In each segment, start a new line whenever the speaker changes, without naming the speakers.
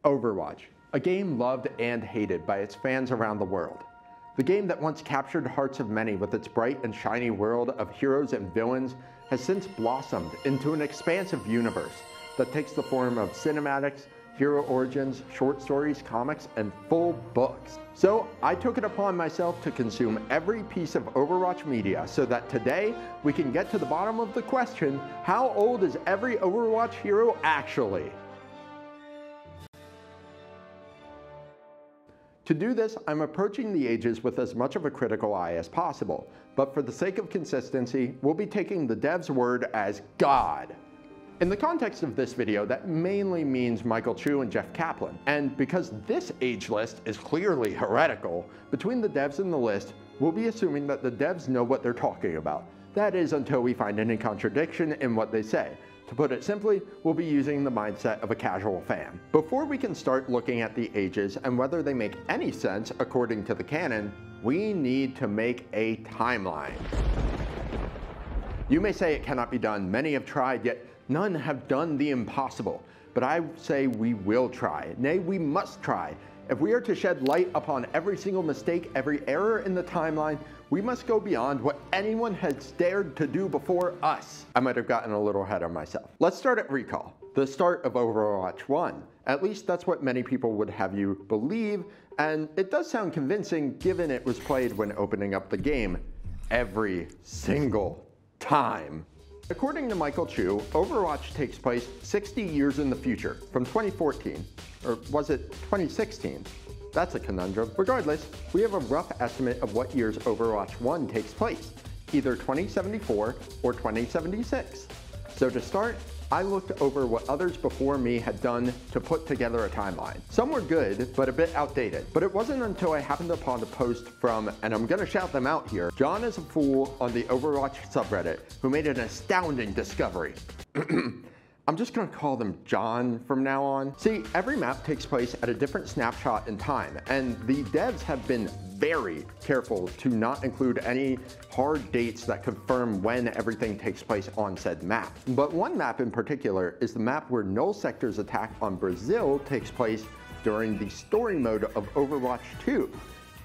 Overwatch, a game loved and hated by its fans around the world. The game that once captured hearts of many with its bright and shiny world of heroes and villains has since blossomed into an expansive universe that takes the form of cinematics, hero origins, short stories, comics, and full books. So I took it upon myself to consume every piece of Overwatch media so that today we can get to the bottom of the question, how old is every Overwatch hero actually? To do this, I'm approaching the ages with as much of a critical eye as possible, but for the sake of consistency, we'll be taking the dev's word as God. In the context of this video, that mainly means Michael Chu and Jeff Kaplan, and because this age list is clearly heretical, between the devs and the list, we'll be assuming that the devs know what they're talking about. That is, until we find any contradiction in what they say. To put it simply, we'll be using the mindset of a casual fan. Before we can start looking at the ages and whether they make any sense according to the canon, we need to make a timeline. You may say it cannot be done. Many have tried, yet none have done the impossible. But I say we will try. Nay, we must try. If we are to shed light upon every single mistake, every error in the timeline, we must go beyond what anyone has dared to do before us. I might have gotten a little ahead of myself. Let's start at Recall, the start of Overwatch 1. At least that's what many people would have you believe, and it does sound convincing given it was played when opening up the game every single time. According to Michael Chu, Overwatch takes place 60 years in the future, from 2014, or was it 2016? That's a conundrum. Regardless, we have a rough estimate of what years Overwatch 1 takes place, either 2074 or 2076. So to start, I looked over what others before me had done to put together a timeline. Some were good, but a bit outdated. But it wasn't until I happened upon a post from, and I'm gonna shout them out here, John is a Fool on the Overwatch subreddit, who made an astounding discovery. I'm just gonna call them John from now on. See, every map takes place at a different snapshot in time, and the devs have been very careful to not include any hard dates that confirm when everything takes place on said map. But one map in particular is the map where Null Sector's attack on Brazil takes place during the story mode of Overwatch 2.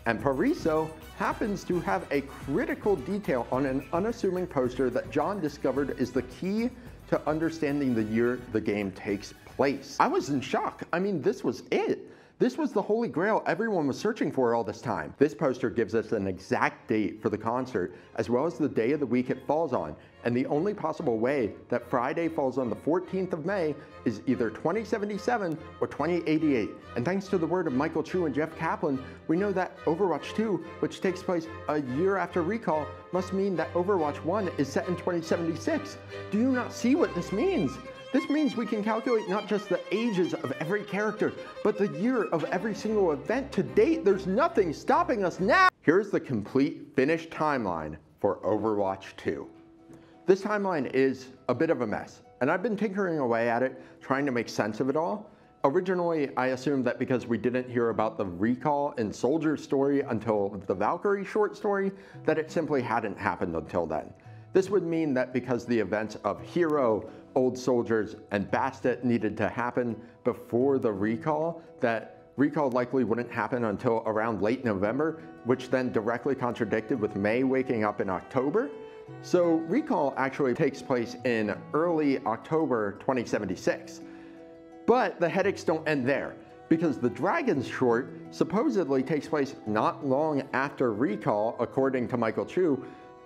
And Pariso happens to have a critical detail on an unassuming poster that John discovered is the key to understanding the year the game takes place. I was in shock. I mean, this was it. This was the holy grail everyone was searching for all this time. This poster gives us an exact date for the concert, as well as the day of the week it falls on. And the only possible way that Friday falls on the 14th of May is either 2077 or 2088. And thanks to the word of Michael Chu and Jeff Kaplan, we know that Overwatch 2, which takes place a year after Recall, must mean that Overwatch 1 is set in 2076. Do you not see what this means? This means we can calculate not just the ages of every character, but the year of every single event to date. There's nothing stopping us now. Here's the complete finished timeline for Overwatch 2. This timeline is a bit of a mess, and I've been tinkering away at it, trying to make sense of it all. Originally, I assumed that because we didn't hear about the Recall and Soldier story until the Valkyrie short story, that it simply hadn't happened until then. This would mean that because the events of Hero, Old Soldiers, and Bastet needed to happen before the Recall, that Recall likely wouldn't happen until around late November, which then directly contradicted with May waking up in October. So Recall actually takes place in early October 2076. But the headaches don't end there, because the Dragons short supposedly takes place not long after Recall, according to Michael Chu.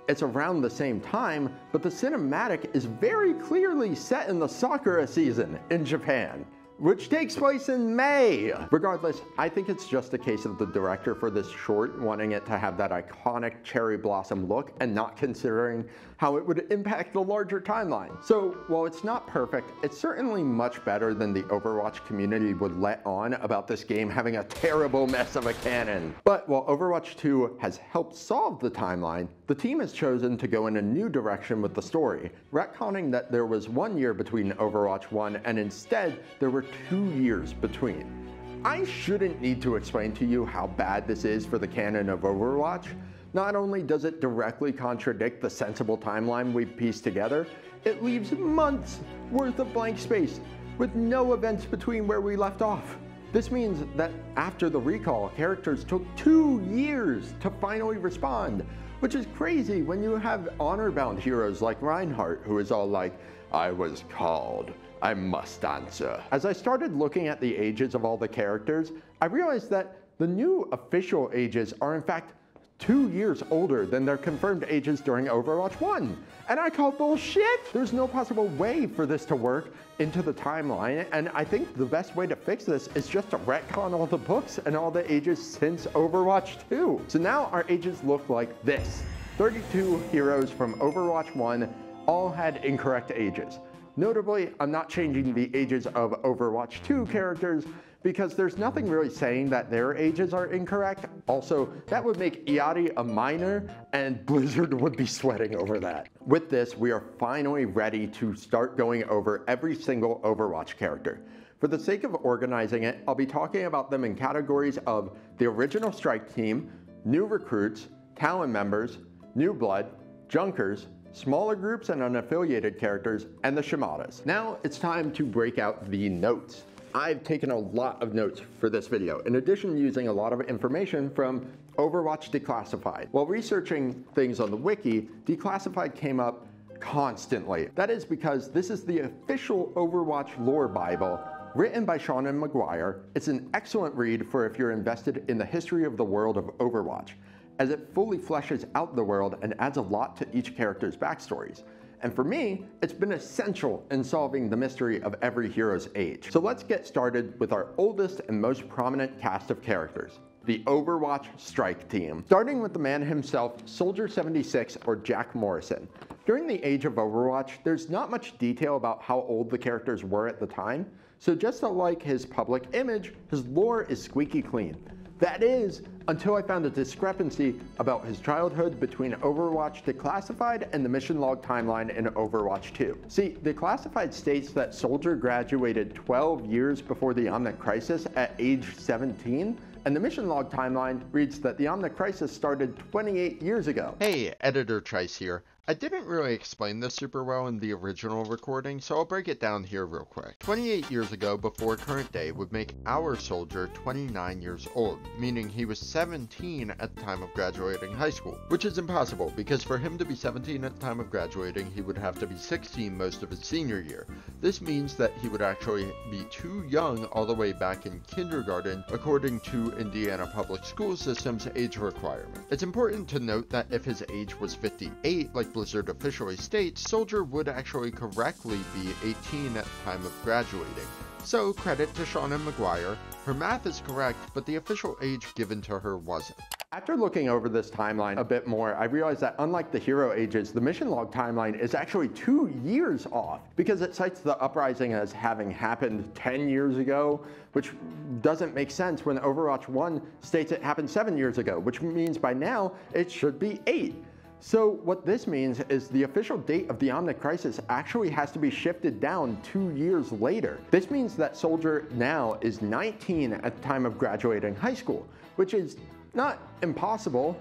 It's around the same time, but the cinematic is very clearly set in the Sakura season in Japan, which takes place in May. Regardless, I think it's just a case of the director for this short wanting it to have that iconic cherry blossom look and not considering how it would impact the larger timeline. So while it's not perfect, it's certainly much better than the Overwatch community would let on about this game having a terrible mess of a canon. But while Overwatch 2 has helped solve the timeline, the team has chosen to go in a new direction with the story, retconning that there was 1 year between Overwatch 1 and instead there were 2 years between. I shouldn't need to explain to you how bad this is for the canon of Overwatch. Not only does it directly contradict the sensible timeline we've pieced together, it leaves months worth of blank space with no events between where we left off. This means that after the recall, characters took 2 years to finally respond, which is crazy when you have honor-bound heroes like Reinhardt, who is all like, "I was called, I must answer." As I started looking at the ages of all the characters, I realized that the new official ages are in fact 2 years older than their confirmed ages during Overwatch 1. And I call bullshit! There's no possible way for this to work into the timeline, and I think the best way to fix this is just to retcon all the books and all the ages since Overwatch 2. So now our ages look like this. 32 heroes from Overwatch 1 all had incorrect ages. Notably, I'm not changing the ages of Overwatch 2 characters because there's nothing really saying that their ages are incorrect. Also, that would make Iati a minor, and Blizzard would be sweating over that. With this, we are finally ready to start going over every single Overwatch character. For the sake of organizing it, I'll be talking about them in categories of the original strike team, new recruits, talent members, new blood, junkers, smaller groups and unaffiliated characters, and the Shimadas. Now it's time to break out the notes. I've taken a lot of notes for this video, in addition to using a lot of information from Overwatch Declassified. While researching things on the wiki, Declassified came up constantly. That is because this is the official Overwatch lore Bible, written by Seanan McGuire. It's an excellent read for if you're invested in the history of the world of Overwatch, as it fully fleshes out the world and adds a lot to each character's backstories. And for me, it's been essential in solving the mystery of every hero's age. So let's get started with our oldest and most prominent cast of characters, the Overwatch Strike Team. Starting with the man himself, Soldier 76 or Jack Morrison. During the age of Overwatch, there's not much detail about how old the characters were at the time, so just like his public image, his lore is squeaky clean. That is, until I found a discrepancy about his childhood between Overwatch Declassified and the mission log timeline in Overwatch 2. See, Declassified states that Soldier graduated 12 years before the Omnic Crisis at age 17, and the mission log timeline reads that the Omnic Crisis started 28 years ago.
Hey, Editor Trice here. I didn't really explain this super well in the original recording, so I'll break it down here real quick. 28 years ago before current day would make our Soldier 29 years old, meaning he was 17 at the time of graduating high school, which is impossible because for him to be 17 at the time of graduating, he would have to be 16 most of his senior year. This means that he would actually be too young all the way back in kindergarten, according to Indiana Public School System's age requirement. It's important to note that if his age was 58, like Blizzard officially states, Soldier would actually correctly be 18 at the time of graduating. So credit to Seanan McGuire, her math is correct, but the official age given to her wasn't.
After looking over this timeline a bit more, I realized that unlike the hero ages, the mission log timeline is actually 2 years off because it cites the uprising as having happened 10 years ago, which doesn't make sense when Overwatch 1 states it happened 7 years ago, which means by now it should be 8. So what this means is the official date of the Omnic Crisis actually has to be shifted down 2 years later. This means that Soldier now is 19 at the time of graduating high school, which is not impossible.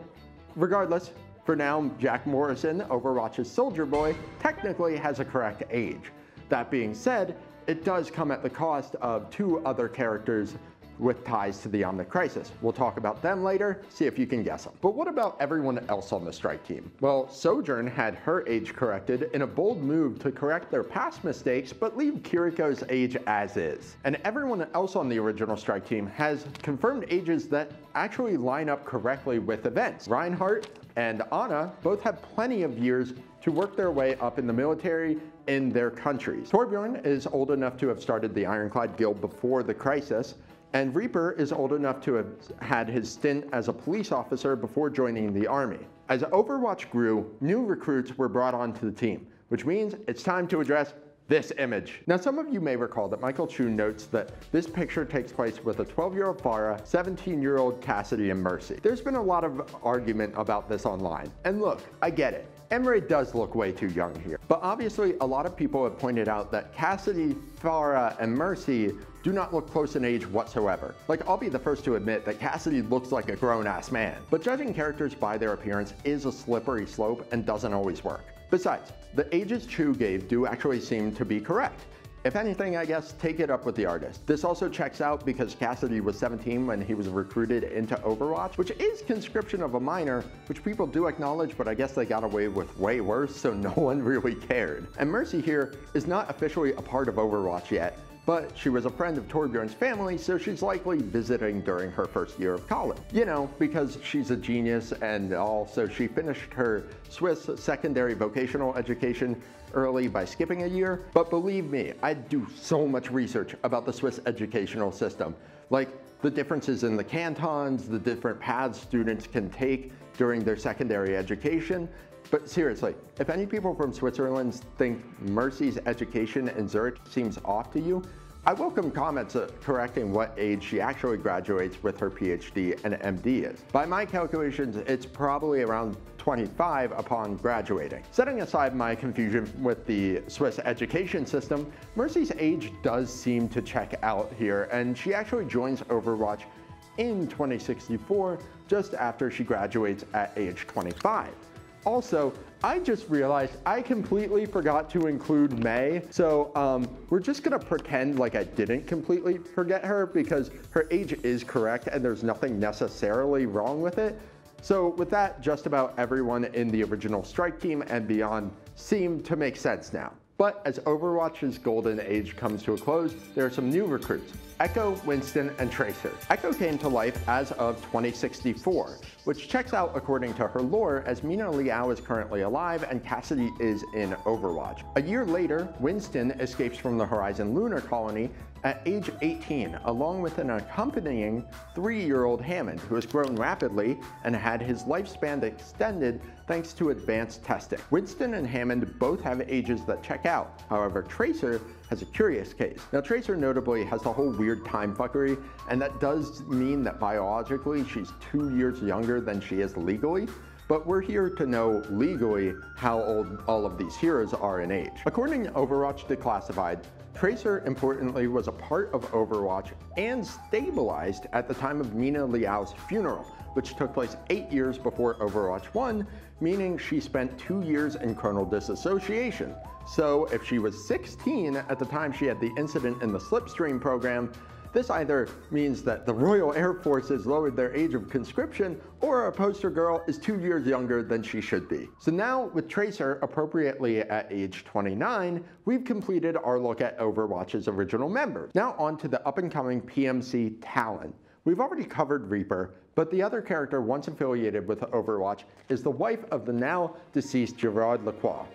Regardless, for now, Jack Morrison, Overwatch's Soldier Boy, technically has a correct age. That being said, it does come at the cost of 2 other characters with ties to the Omnic Crisis. We'll talk about them later, see if you can guess them. But what about everyone else on the strike team? Well, Sojourn had her age corrected in a bold move to correct their past mistakes, but leave Kiriko's age as is. And everyone else on the original strike team has confirmed ages that actually line up correctly with events. Reinhardt and Ana both have plenty of years to work their way up in the military in their countries. Torbjorn is old enough to have started the Ironclad Guild before the Crisis, and Reaper is old enough to have had his stint as a police officer before joining the army. As Overwatch grew, new recruits were brought onto the team, which means it's time to address this image. Now, some of you may recall that Michael Chu notes that this picture takes place with a 12-year-old Pharah, 17-year-old Cassidy, and Mercy. There's been a lot of argument about this online. And look, I get it. Emre does look way too young here. But obviously, a lot of people have pointed out that Cassidy, Pharah, and Mercy do not look close in age whatsoever. Like, I'll be the first to admit that Cassidy looks like a grown-ass man. But judging characters by their appearance is a slippery slope and doesn't always work. Besides, the ages Chu gave do actually seem to be correct. If anything, I guess, take it up with the artist. This also checks out because Cassidy was 17 when he was recruited into Overwatch, which is conscription of a minor, which people do acknowledge, but I guess they got away with way worse, so no one really cared. And Mercy here is not officially a part of Overwatch yet, but she was a friend of Torbjorn's family, so she's likely visiting during her first year of college. You know, because she's a genius, and also she finished her Swiss secondary vocational education early by skipping a year. But believe me, I do so much research about the Swiss educational system, like the differences in the cantons, the different paths students can take during their secondary education. But seriously, if any people from Switzerland think Mercy's education in Zurich seems off to you, I welcome comments correcting what age she actually graduates with her PhD and MD is. By my calculations, it's probably around 25 upon graduating. Setting aside my confusion with the Swiss education system, Mercy's age does seem to check out here, and she actually joins Overwatch in 2064, just after she graduates at age 25. Also, I just realized I completely forgot to include May, so we're just gonna pretend like I didn't completely forget her because her age is correct and there's nothing necessarily wrong with it. So with that, just about everyone in the original Strike Team and beyond seem to make sense now. But as Overwatch's golden age comes to a close, there are some new recruits: Echo, Winston, and Tracer. Echo came to life as of 2064, which checks out according to her lore, as Mina Liao is currently alive and Cassidy is in Overwatch. A year later, Winston escapes from the Horizon Lunar Colony at age 18, along with an accompanying 3-year-old Hammond, who has grown rapidly and had his lifespan extended thanks to advanced testing. Winston and Hammond both have ages that check out. However, Tracer has a curious case. Now, Tracer notably has the whole weird time fuckery, and that does mean that biologically she's 2 years younger than she is legally. But we're here to know legally how old all of these heroes are in age. According to Overwatch Declassified, Tracer, importantly, was a part of Overwatch and stabilized at the time of Mina Liao's funeral, which took place 8 years before Overwatch 1, meaning she spent 2 years in chronal disassociation. So if she was 16 at the time she had the incident in the Slipstream program, this either means that the Royal Air Force has lowered their age of conscription, or our poster girl is 2 years younger than she should be. So now, with Tracer appropriately at age 29, we've completed our look at Overwatch's original members. Now on to the up-and-coming PMC Talon. We've already covered Reaper, but the other character once affiliated with Overwatch is the wife of the now deceased Gerard Lacroix,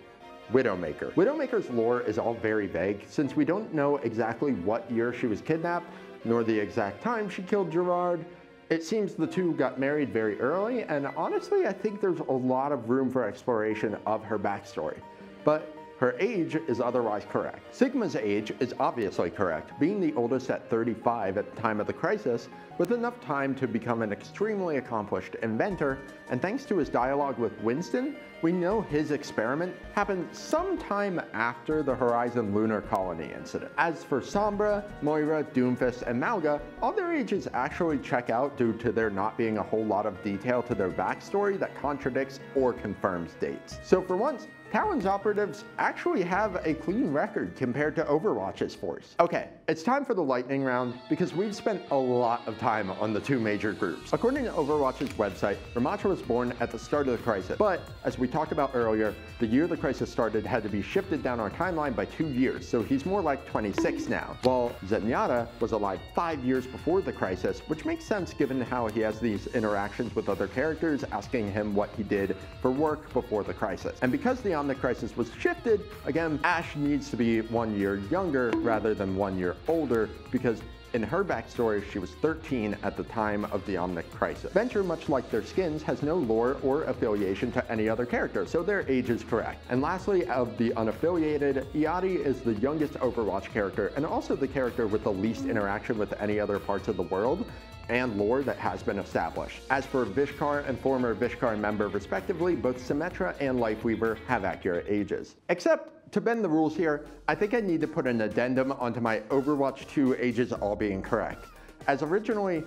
Widowmaker. Widowmaker's lore is all very vague, since we don't know exactly what year she was kidnapped, nor the exact time she killed Gerard. It seems the two got married very early, and honestly, I think there's a lot of room for exploration of her backstory. But her age is otherwise correct. Sigma's age is obviously correct, being the oldest at 35 at the time of the crisis, with enough time to become an extremely accomplished inventor, and thanks to his dialogue with Winston, we know his experiment happened sometime after the Horizon Lunar Colony incident. As for Sombra, Moira, Doomfist, and Malga, all their ages actually check out due to there not being a whole lot of detail to their backstory that contradicts or confirms dates. So for once, Talon's operatives actually have a clean record compared to Overwatch's force. Okay, it's time for the lightning round because we've spent a lot of time on the two major groups. According to Overwatch's website, Ramattra was born at the start of the crisis, but as we talked about earlier, the year the crisis started had to be shifted down our timeline by 2 years, so he's more like 26 now, while Zenyatta was alive 5 years before the crisis, which makes sense given how he has these interactions with other characters asking him what he did for work before the crisis. And because the crisis was shifted, again, Ashe needs to be 1 year younger rather than 1 year older, because in her backstory, she was 13 at the time of the Omnic crisis. Venture, much like their skins, has no lore or affiliation to any other character, so their age is correct. And lastly, of the unaffiliated, Iati is the youngest Overwatch character, and also the character with the least interaction with any other parts of the world and lore that has been established. As for Vishkar and former Vishkar member respectively, both Symmetra and Lifeweaver have accurate ages. Except, to bend the rules here, I think I need to put an addendum onto my Overwatch 2 ages all being correct. As originally,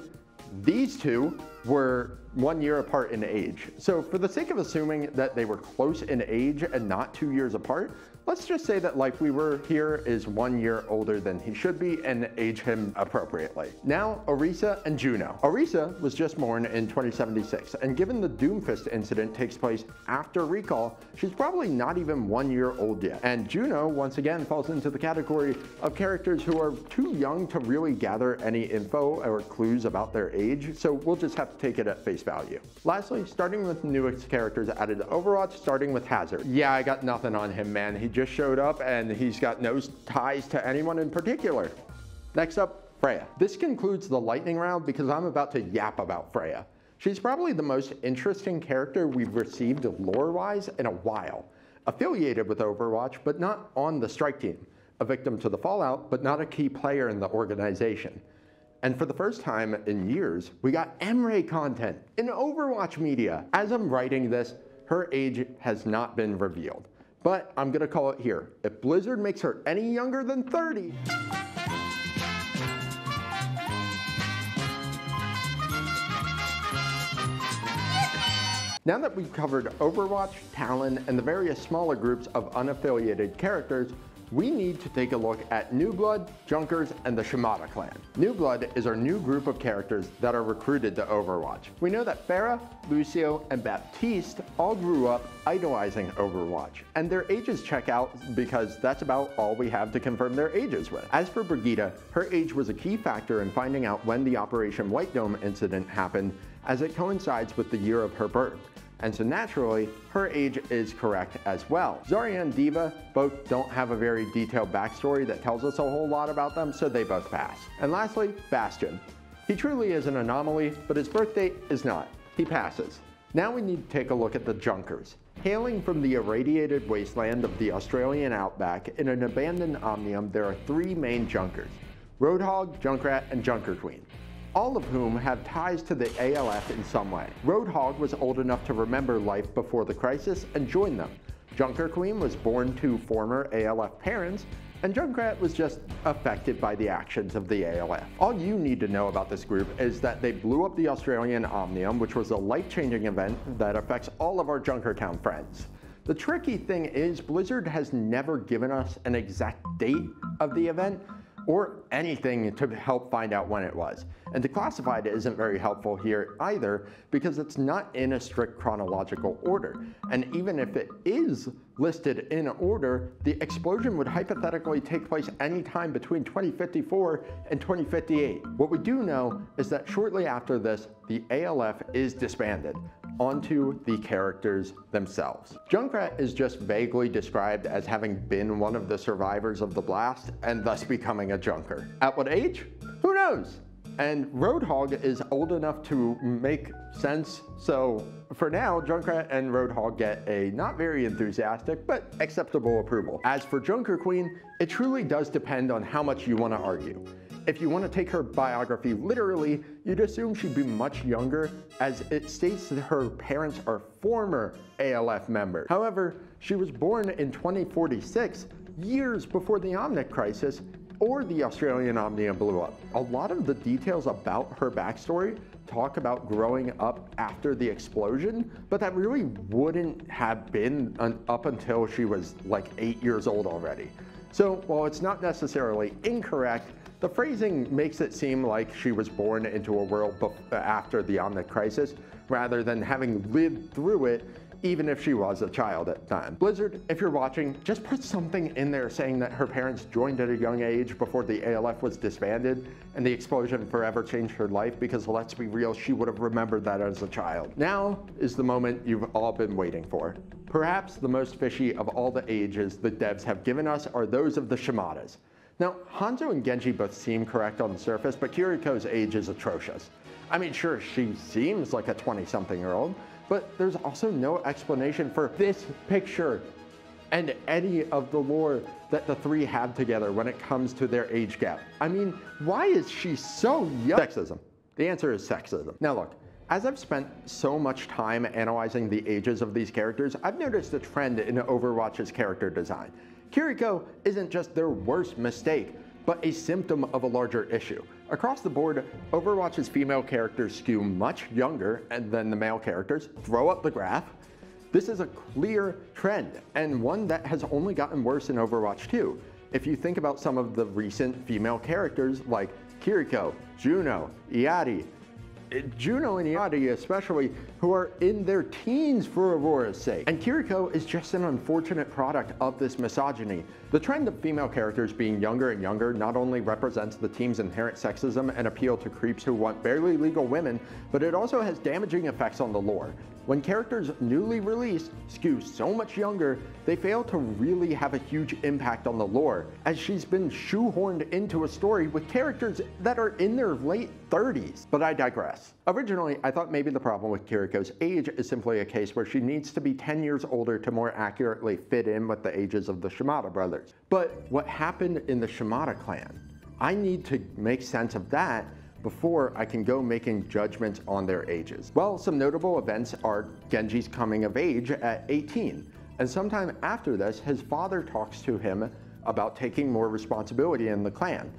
these two were 1 year apart in age. So for the sake of assuming that they were close in age and not 2 years apart, let's just say that Life Weaver here is 1 year older than he should be and age him appropriately. Now, Orisa and Juno. Orisa was just born in 2076, and given the Doomfist incident takes place after Recall, she's probably not even 1 year old yet. And Juno, once again, falls into the category of characters who are too young to really gather any info or clues about their age, so we'll just have to take it at face value. Lastly, starting with the newest characters added to Overwatch, starting with Hazard. Yeah, I got nothing on him, man. He just showed up and he's got no ties to anyone in particular. Next up, Freya. This concludes the lightning round because I'm about to yap about Freya. She's probably the most interesting character we've received lore-wise in a while. Affiliated with Overwatch, but not on the strike team. A victim to the fallout, but not a key player in the organization. And for the first time in years, we got Emre content in Overwatch media. As I'm writing this, her age has not been revealed. But I'm gonna call it here. If Blizzard makes her any younger than 30, now that we've covered Overwatch, Talon, and the various smaller groups of unaffiliated characters, we need to take a look at New Blood, Junkers, and the Shimada clan. New Blood is our new group of characters that are recruited to Overwatch. We know that Pharah, Lucio, and Baptiste all grew up idolizing Overwatch, and their ages check out because that's about all we have to confirm their ages with. As for Brigitte, her age was a key factor in finding out when the Operation White Dome incident happened, as it coincides with the year of her birth. And so naturally, her age is correct as well. Zarya and D.Va both don't have a very detailed backstory that tells us a whole lot about them, so they both pass. And lastly, Bastion. He truly is an anomaly, but his birth date is not. He passes. Now we need to take a look at the Junkers. Hailing from the irradiated wasteland of the Australian outback, in an abandoned Omnium, there are three main Junkers: Roadhog, Junkrat, and Junker Queen, all of whom have ties to the ALF in some way. Roadhog was old enough to remember life before the crisis and joined them. Junker Queen was born to former ALF parents, and Junkrat was just affected by the actions of the ALF. All you need to know about this group is that they blew up the Australian Omnium, which was a life-changing event that affects all of our Junkertown friends. The tricky thing is Blizzard has never given us an exact date of the event, or anything to help find out when it was. And Declassified isn't very helpful here either because it's not in a strict chronological order. And even if it is listed in order, the explosion would hypothetically take place anytime between 2054 and 2058. What we do know is that shortly after this, the ALF is disbanded. Onto the characters themselves. Junkrat is just vaguely described as having been one of the survivors of the blast and thus becoming a Junker. At what age? Who knows? And Roadhog is old enough to make sense, so for now, Junkrat and Roadhog get a not very enthusiastic, but acceptable approval. As for Junker Queen, it truly does depend on how much you want to argue. If you want to take her biography literally, you'd assume she'd be much younger, as it states that her parents are former ALF members. However, she was born in 2046, years before the Omnic crisis or the Australian Omnium blew up. A lot of the details about her backstory talk about growing up after the explosion, but that really wouldn't have been up until she was like 8 years old already. So while it's not necessarily incorrect, the phrasing makes it seem like she was born into a world after the Omnic crisis, rather than having lived through it, even if she was a child at the time. Blizzard, if you're watching, just put something in there saying that her parents joined at a young age before the ALF was disbanded and the explosion forever changed her life, because let's be real, she would have remembered that as a child. Now is the moment you've all been waiting for. Perhaps the most fishy of all the ages the devs have given us are those of the Shimadas. Now, Hanzo and Genji both seem correct on the surface, but Kiriko's age is atrocious. I mean, sure, she seems like a 20-something-year-old, but there's also no explanation for this picture and any of the lore that the three have together when it comes to their age gap. I mean, why is she so young? Sexism. The answer is sexism. Now look, as I've spent so much time analyzing the ages of these characters, I've noticed a trend in Overwatch's character design. Kiriko isn't just their worst mistake, but a symptom of a larger issue. Across the board, Overwatch's female characters skew much younger than the male characters. Throw up the graph. This is a clear trend, and one that has only gotten worse in Overwatch 2. If you think about some of the recent female characters like Kiriko, Juno, Iati, Juno and Iati especially, who are in their teens for Aurora's sake. And Kiriko is just an unfortunate product of this misogyny. The trend of female characters being younger and younger not only represents the team's inherent sexism and appeal to creeps who want barely legal women, but it also has damaging effects on the lore. When characters newly released skew so much younger, they fail to really have a huge impact on the lore, as she's been shoehorned into a story with characters that are in their late 30s. But I digress. Originally, I thought maybe the problem with Kiriko's age is simply a case where she needs to be 10 years older to more accurately fit in with the ages of the Shimada brothers. But what happened in the Shimada clan? I need to make sense of that before I can go making judgments on their ages. Well, some notable events are Genji's coming of age at 18, and sometime after this, his father talks to him about taking more responsibility in the clan.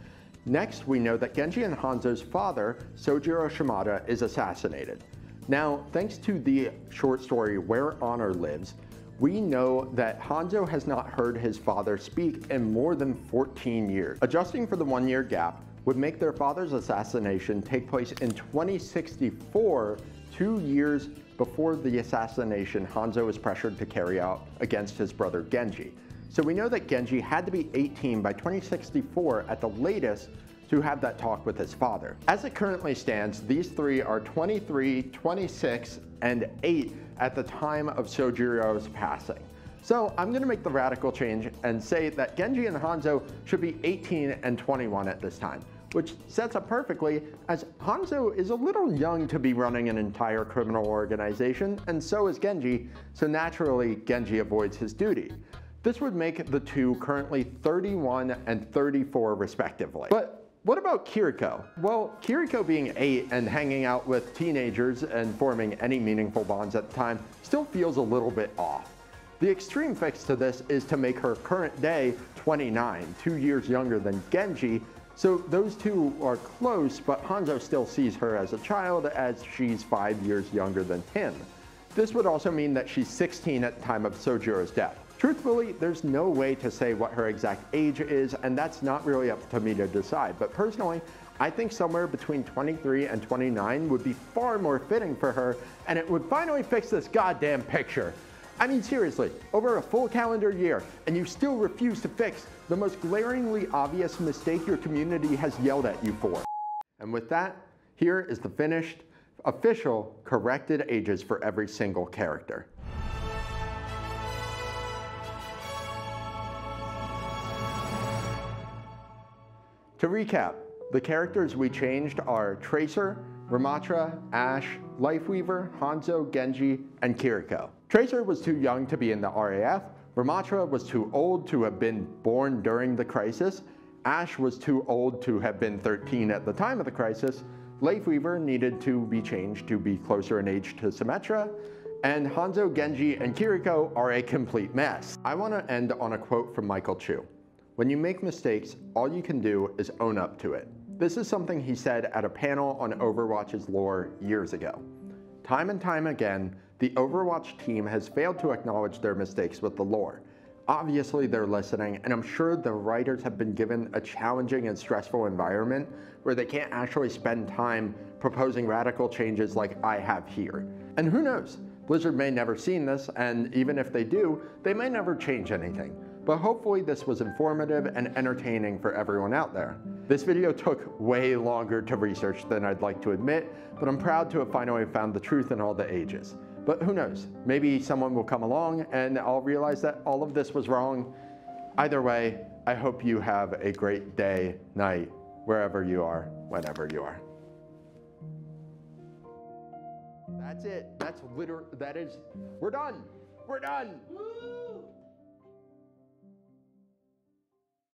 Next, we know that Genji and Hanzo's father, Sojiro Shimada, is assassinated. Now, thanks to the short story Where Honor Lives, we know that Hanzo has not heard his father speak in more than 14 years. Adjusting for the 1-year gap would make their father's assassination take place in 2064, 2 years before the assassination Hanzo was pressured to carry out against his brother Genji. So we know that Genji had to be 18 by 2064 at the latest to have that talk with his father. As it currently stands, these three are 23, 26, and 8 at the time of Sojiro's passing. So I'm going to make the radical change and say that Genji and Hanzo should be 18 and 21 at this time, which sets up perfectly as Hanzo is a little young to be running an entire criminal organization, and so is Genji, so naturally Genji avoids his duty. This would make the two currently 31 and 34 respectively. But what about Kiriko? Well, Kiriko being 8 and hanging out with teenagers and forming any meaningful bonds at the time still feels a little bit off. The extreme fix to this is to make her current day 29, 2 years younger than Genji, so those two are close, but Hanzo still sees her as a child as she's 5 years younger than him. This would also mean that she's 16 at the time of Sojiro's death. Truthfully, there's no way to say what her exact age is, and that's not really up to me to decide, but personally, I think somewhere between 23 and 29 would be far more fitting for her, and it would finally fix this goddamn picture. I mean, seriously, over a full calendar year, and you still refuse to fix the most glaringly obvious mistake your community has yelled at you for. And with that, here is the finished, official, corrected ages for every single character. To recap, the characters we changed are Tracer, Ramattra, Ashe, Lifeweaver, Hanzo, Genji, and Kiriko. Tracer was too young to be in the RAF, Ramattra was too old to have been born during the crisis, Ashe was too old to have been 13 at the time of the crisis, Lifeweaver needed to be changed to be closer in age to Symmetra, and Hanzo, Genji, and Kiriko are a complete mess. I want to end on a quote from Michael Chu. When you make mistakes, all you can do is own up to it. This is something he said at a panel on Overwatch's lore years ago. Time and time again, the Overwatch team has failed to acknowledge their mistakes with the lore. Obviously they're listening, and I'm sure the writers have been given a challenging and stressful environment where they can't actually spend time proposing radical changes like I have here. And who knows, Blizzard may never seen this, and even if they do, they may never change anything. But hopefully this was informative and entertaining for everyone out there. This video took way longer to research than I'd like to admit, but I'm proud to have finally found the truth in all the ages. But who knows, maybe someone will come along and I'll realize that all of this was wrong. Either way, I hope you have a great day, night, wherever you are, whenever you are. That's it. We're done. We're done.